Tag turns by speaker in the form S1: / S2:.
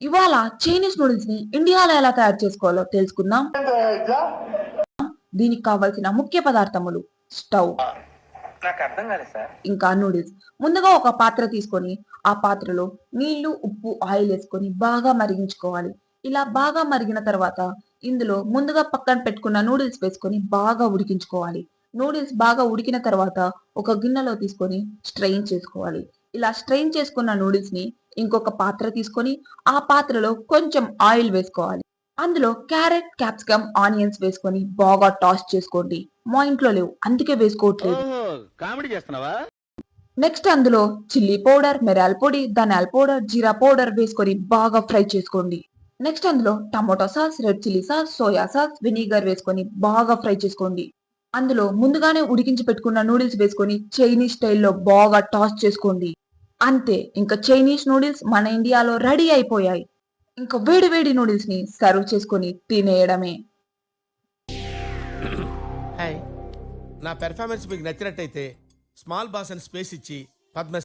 S1: ఇవాళ Chinese noodles ని ఇండియాలో ఎలా తయారు చేసుకోవాలో తెలుసుకుందాం. దీనికి కావలసిన ముఖ్య పదార్థములు స్టవ్, ఇంకా నూడిల్స్. ముందుగా ఒక పాత్ర తీసుకొని ఆ పాత్రలో నీళ్లు, ఉప్పు, ఆయిల్ వేసుకొని బాగా మరిగించుకోవాలి. ఇలా బాగా మరిగిన తర్వాత ఇందులో ముందుగా పక్కన పెట్టుకున్న నూడిల్స్ వేసుకొని బాగా ఉడికించుకోవాలి. నూడిల్స్ బాగా ఉడికిన తర్వాత ఒక గిన్నెలో తీసుకొని స్ట్రెయిన్ చేసుకోవాలి. ఇలా స్ట్రెయిన్ చేసుకున్న నూడిల్స్ ని ఇంకొక పాత్ర తీసుకొని ఆ పాత్రలో కొంచెం ఆయిల్ వేసుకోవాలి. అందులో క్యారెట్, క్యాప్సికమ్, ఆనియన్స్ వేసుకొని బాగా టాస్ చేసుకోండి. మా ఇంట్లో లేవు అందుకే వేసుకోవట్లేదు.
S2: కామెడీ చేస్తున్నావా?
S1: నెక్స్ట్ అందులో చిల్లీ పౌడర్, మిరియాల పొడి, ధనియాల పౌడర్, జీరా పౌడర్ వేసుకొని బాగా ఫ్రై చేసుకోండి. నెక్స్ట్ అందులో tomato sauce, red chilli sauce, soya sauce, vinegar వేసుకొని బాగా ఫ్రై చేసుకోండి. అందులో ముందుగానే ఉడికించి పెట్టుకున్న నూడిల్స్ వేసుకొని చైనీస్ స్టైల్లో బాగా టాస్ చేసుకోండి. అంతే, ఇంకా చైనీస్ నూడిల్స్ మన ఇండియాలో రెడీ అయిపోయాయి. ఇంకా వేడి వేడి నూడిల్స్ ని సర్వ్ చేసుకొని తినేయడమే.
S3: హాయ్, నా పెర్ఫార్మెన్స్ మీకు నచ్చినట్టయితే స్మాల్ బాస్ అని స్పేస్ ఇచ్చి పద్మ